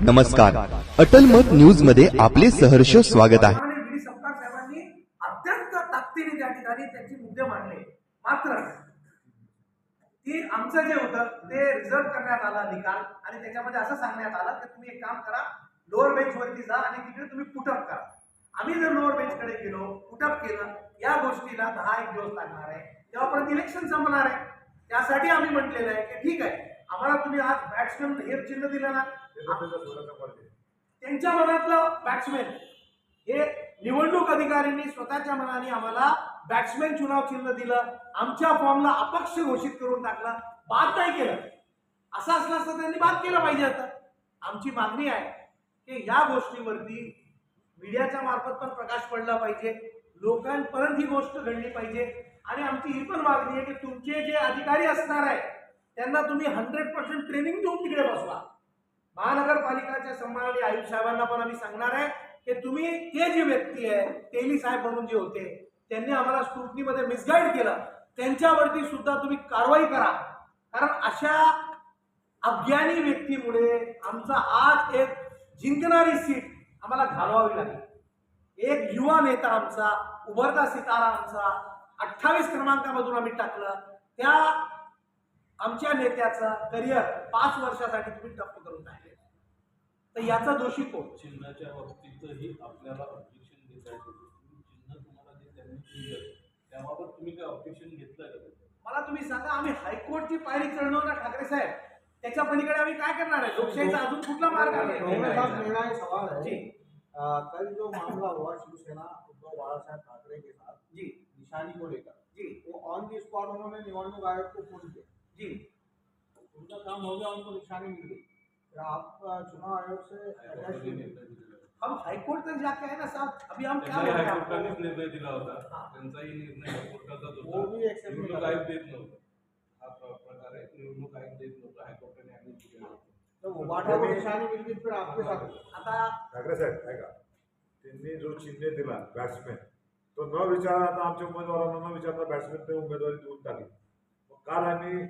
नमस्कार, अटल मत न्यूज मध्ये आपले सहर्ष स्वागत आहे. सपकाळ साहेबांनी अत्यंत ताकदीने त्या ठिकाणी त्यांचे मुद्दे मांडले. मात्र की आमचं जे होतं ते रिझर्व करण्यात आला निकाल आणि त्याच्यामध्ये असं सांगण्यात आलं की तुम्ही एक काम करा, लोअर बेंच वरती जा आणि तिकडे तुम्ही पुटअप करा. आम्ही जर लोअर बेंच कडे गेलो, पुटअप केलं, या गोष्टीला 10-1 दिवस लागणार आहे, तेव्हापर्यंत इलेक्शन संपणार आहे. त्यासाठी आम्ही म्हटलेलं आहे की ठीक आहे, आम्हाला तुम्ही आज बॅट्समन हे चिन्ह दिलं ना, त्यांच्या मनातलं बॅट्समॅन हे निवडणूक अधिकाऱ्यांनी स्वतःच्या मनाने आम्हाला बॅट्समॅन चुनाव चिन्ह दिलं, आमच्या फॉर्मला अपक्ष घोषित करून टाकला, बाद नाही केलं. असं असलं असतं त्यांनी बाद केलं पाहिजे. आता आमची मागणी आहे की या गोष्टीवरती मीडियाच्या मार्फत पण प्रकाश पडला पाहिजे, लोकांपर्यंत ही गोष्ट घडली पाहिजे. आणि आमची ही पण मागणी आहे की तुमचे जे अधिकारी असणार आहे त्यांना तुम्ही 100% ट्रेनिंग देऊन तिकडे बसवा. महानगरपालिकाच्या सन्माननीय आयुक्त साहेबांना पण आम्ही सांगणार आहे की तुम्ही ते जी व्यक्ती आहे, तेली साहेब म्हणून जे होते, त्यांनी आम्हाला स्क्रुटनीमध्ये मिसगाईड केलं, त्यांच्यावरती सुद्धा तुम्ही कारवाई करा. कारण अशा अज्ञानी व्यक्तीमुळे आमचा आज एक जिंकणारी सीट आम्हाला घालवावी लागली. एक युवा नेता आमचा, उभरता सितारा आमचा 28 क्रमांकामधून आम्ही टाकलं, त्या आमच्या नेत्याचं करिअर 5 वर्षासाठी तुम्ही टप्प करून टाकले. तर याचा दोषी कोण? चिन्हाच्या बाबतीतही आपल्याला ऑब्जेक्शन घेता येतं. चिन्ह तुम्हाला जे त्यांनी दिलं त्याबाबत तुम्ही काय ऑब्जेक्शन घेतलं का? मला तुम्ही सांगा, आम्ही हायकोर्टची पायरी चढलो ना ठाकरे साहेब, त्याच्या पलीकडे आम्ही काय करणार आहे? लोकशाहीचा अजून कुठला मार्ग आहे? मेरा एक सवाल है जी, कल जो मामला हुआ शिवसेना उद्धव बाळासाहेब ठाकरे के साथ जी निशानी को लेकर जी, वो ऑन दी स्पॉट उन्होंने निवडणूक आयोग को फोन किया जी, उनका काम हो गया, उनको निशानी मिल गई, फिर आप चुनाव आयोग से हम हाईकोर्ट तक जाके है ना साहब. अभी हम क्या त्यांनी बोल रहे हैं हायकोर्टानेच आपको? निर्णय दिला होता, त्यांचाही निर्णय हायकोर्टाचाच वो होता. भी एक्सेप्ट निवडणूक आयोग देत नव्हतं. हा प्रकारे निवडणूक आयोग देत नव्हता, हायकोर्टाने आम्ही दिलेला होता. तो उबाटा को निशानी मिल गई, फिर आपके साथ आता ठाकरे साहेब ऐका, त्यांनी जो चिन्ह दिला बॅट्समॅन, तो न विचारता आमच्या उमेदवारांना न विचारता बॅट्समॅन ते उमेदवारी देऊन टाकली. काल आम्ही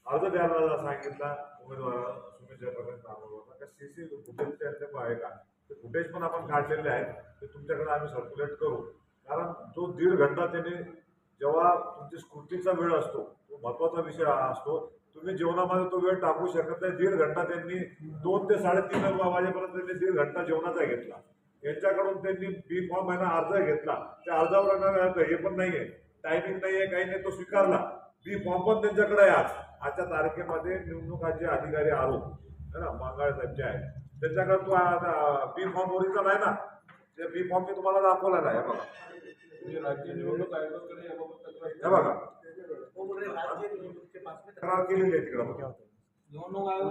अर्ज द्यायला सांगितला उमेदवार सुमित जयप्रकाश नावाला का सीसी फुटेज त्यांच्याकडे आहे का, ते फुटेज पण आपण काढलेले आहेत, ते तुमच्याकडे आम्ही सर्क्युलेट करू. कारण जो 1.5 घंटा त्यांनी, जेव्हा तुमची स्क्रुटीचा वेळ असतो तो महत्वाचा विषय असतो, तुम्ही जेवणामध्ये तो वेळ टाकू शकत नाही. 1.5 घंटा त्यांनी 2 ते 3:30 वाजेपर्यंत त्यांनी 1.5 घंटा जेवणाचा घेतला. यांच्याकडून त्यांनी बी फॉर्म आहे ना अर्ज घेतला, त्या अर्जावर हे पण नाहीये, टायमिंग नाहीये, काही नाही, तो स्वीकारला. बी फॉर्म पण त्यांच्याकडे आहे. आजच्या तारखेमध्ये निवडणुकाचे अधिकारी आरोप है ना मंगळ साहेबचे आहे, त्यांच्याकडे तो बी फॉर्म ओरिजिनल आहे ना, ते बी फॉर्म मी तुम्हाला दाखवलेला आहे. बघा, तुम्ही राज्य निवडणूक आयोगाकडे याबाबत तक्रार हे बघा, वो बोल रहे राज्य निवडणूक के पास में तक्रार केलेली आहे तिकडे. बघा, निवडणूक आयोग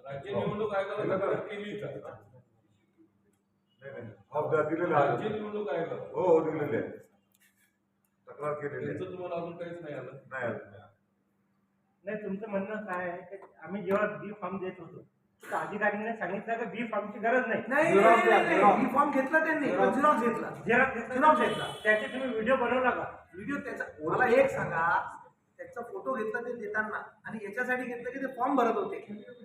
राज्य निवडणूक आयोगाला तक्रार केली का? नाही हो दिलेले राज्य आहे. निवडणूक आयोगाला हो दिलेले आहे, तक्रार केलेली त्यांचं आहे. तुम्हाला अजून काहीच नाही आलं? नाही आलं. नाही, तुमचं म्हणणं काय आहे की आम्ही जेव्हा बी फॉर्म देत होतो तर अधिकाऱ्यांनी सांगितलं की बी फॉर्मची गरज नाही, नाही, बी फॉर्म घेतला त्यांनी, पण झेरॉक्स घेतला. झेरॉक्स घेतला. त्याचे तुम्ही व्हिडिओ बनवला का? व्हिडिओ त्याचा, मला एक सांगा, त्याचा फोटो घेतला ते देताना आणि याच्यासाठी घेतलं की ते फॉर्म भरत होते,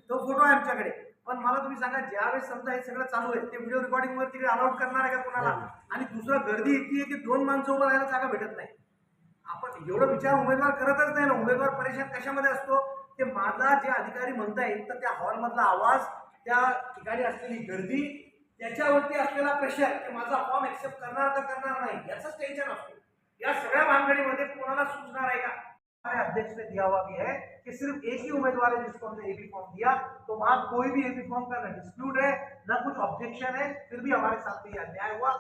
तो फोटो आहे आमच्याकडे. पण मला तुम्ही सांगा, ज्यावेळेस समजा हे सगळं चालू आहे, ते व्हिडिओ रेकॉर्डिंग वर तिकडे अलाउड करणार आहे का कोणाला? आणि दुसरं गर्दी इतकी आहे की 2 माणसं उभं राहायला जागा भेटत नाही. आपण एवढं विचार उमेदवार करतच नाही ना. उमेदवार परेशान कशामध्ये असतो ते माझा जे अधिकारी म्हणतायत, तर त्या हॉलमधला आवाज, त्या ठिकाणी असलेली गर्दी, त्याच्यावरती असलेला प्रेशर, की माझा फॉर्म एक्सेप्ट करणार का करणार नाही, याचंच टेन्शन असतो. या सगळ्या भानगडीमध्ये कोणाला सूचणार आहे का? हमारे अध्यक्ष ने दिया हुआ भी है कि सिर्फ एक ही उम्मीदवार है जिसको हमने एबी फॉर्म दिया, तो वहां कोई भी एबी फॉर्म का न डिस्प्यूट है न कुछ ऑब्जेक्शन है, फिर भी हमारे साथ में अन्याय हुआ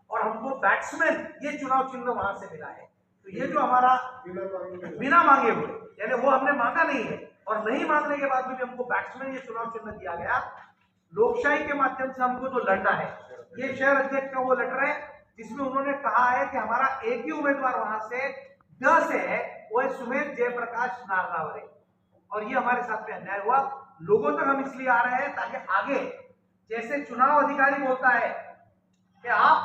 और हमको बैट्समैन ये चुनाव चिन्ह वहां से मिला है. तो ये जो हमारा बिना मांगे हुए, यानी वो हमने मांगा नहीं है और नहीं मांगने के बाद भी हमको बैट्समैन ये चुनाव चिन्ह दिया गया. लोकशाही के माध्यम से हमको जो लड़ना है, ये शहर अध्यक्ष का वो लेटर है जिसमें उन्होंने कहा है कि हमारा एक ही उम्मीदवार वहां से 10 है, वो है सुमित जयप्रकाश नारनावरे. और ये हमारे साथ में अन्याय हुआ. लोगों तक हम इसलिए आ रहे हैं ताकि आगे जैसे चुनाव अधिकारी बोलता है कि आप